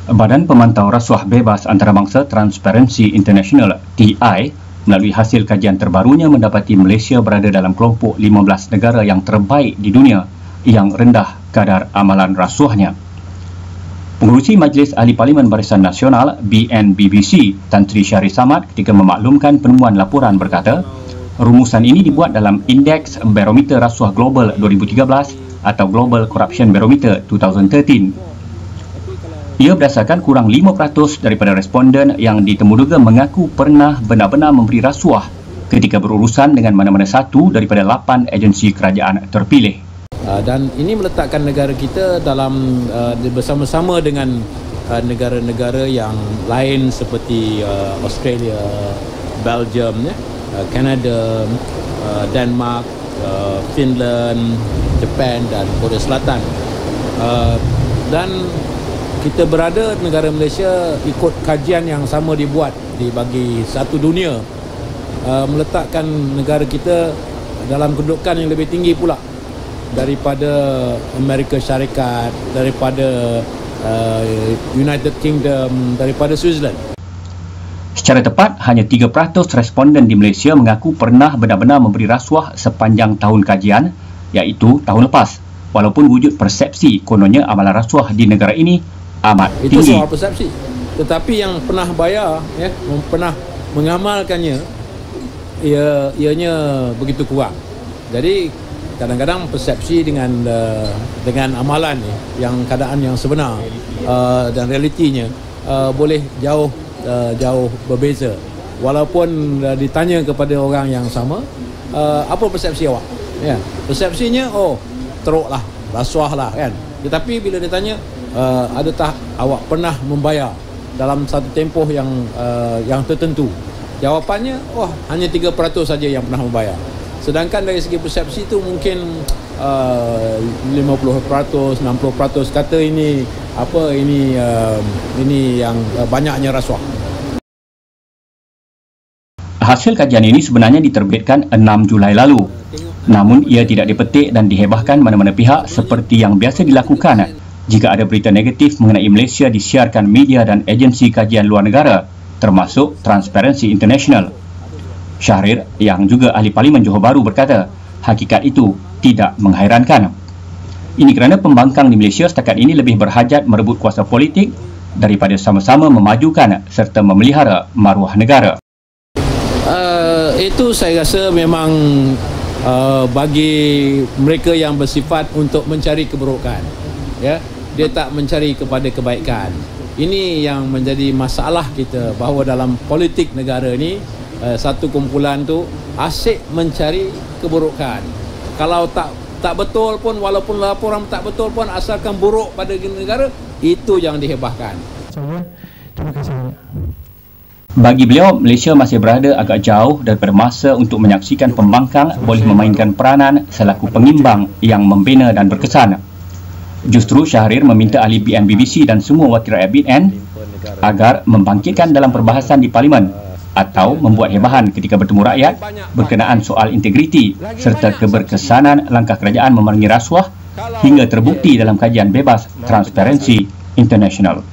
Badan Pemantau Rasuah Bebas Antarabangsa Transparency International (TI) melalui hasil kajian terbarunya mendapati Malaysia berada dalam kelompok 15 negara yang terbaik di dunia yang rendah kadar amalan rasuahnya. Pengerusi Majlis Ahli Parlimen Barisan Nasional BNBBC Tan Sri Syahrir Samad ketika memaklumkan penemuan laporan berkata, rumusan ini dibuat dalam Indeks Barometer Rasuah Global 2013 atau Global Corruption Barometer 2013. Ia berdasarkan kurang 5% daripada responden yang ditemuduga mengaku pernah benar-benar memberi rasuah ketika berurusan dengan mana-mana satu daripada 8 agensi kerajaan terpilih. Dan ini meletakkan negara kita dalam bersama-sama dengan negara-negara yang lain seperti Australia, Belgium, Kanada, Denmark, Finland, Japan dan Korea Selatan. Dan kita berada, negara Malaysia ikut kajian yang sama dibuat bagi satu dunia, meletakkan negara kita dalam kedudukan yang lebih tinggi pula daripada Amerika Syarikat, daripada United Kingdom, daripada Switzerland. Secara tepat, hanya 3% responden di Malaysia mengaku pernah benar-benar memberi rasuah sepanjang tahun kajian, iaitu tahun lepas, walaupun wujud persepsi kononnya amalan rasuah di negara ini amat itu tinggi. soal persepsi. Tetapi yang pernah bayar, pernah mengamalkannya, ianya begitu kurang. Jadi kadang-kadang persepsi dengan amalan yang keadaan yang sebenar dan realitinya boleh jauh berbeza. Walaupun ditanya kepada orang yang sama, apa persepsi awak? Persepsinya teruklah, rasuahlah kan. Tetapi bila ditanya, adakah awak pernah membayar dalam satu tempoh yang tertentu? Jawapannya, hanya 3% saja yang pernah membayar. Sedangkan dari segi persepsi itu mungkin 50%, 60% kata ini yang banyaknya rasuah. Hasil kajian ini sebenarnya diterbitkan 6 Julai lalu. Namun ia tidak dipetik dan dihebahkan mana-mana pihak seperti yang biasa dilakukan jika ada berita negatif mengenai Malaysia disiarkan media dan agensi kajian luar negara, termasuk Transparency International. Syahrir, yang juga ahli Parlimen Johor Bahru, berkata, hakikat itu tidak menghairankan. Ini kerana pembangkang di Malaysia setakat ini lebih berhajat merebut kuasa politik daripada sama-sama memajukan serta memelihara maruah negara. Itu saya rasa memang bagi mereka yang bersifat untuk mencari keburukan. Dia tak mencari kepada kebaikan. Ini yang menjadi masalah kita, bahawa dalam politik negara ni satu kumpulan tu asyik mencari keburukan. Kalau tak betul pun, walaupun laporan tak betul pun, asalkan buruk pada negara, itu yang dihebahkan. Terima kasih banyak. Bagi beliau, Malaysia masih berada agak jauh daripada masa untuk menyaksikan pembangkang boleh memainkan peranan selaku pengimbang yang membina dan berkesan. Justru Syahrir meminta ahli BNBBC dan semua wakil rakyat BN agar membangkitkan dalam perbahasan di Parlimen atau membuat hebahan ketika bertemu rakyat berkenaan soal integriti serta keberkesanan langkah kerajaan memerangi rasuah hingga terbukti dalam kajian bebas Transparency International.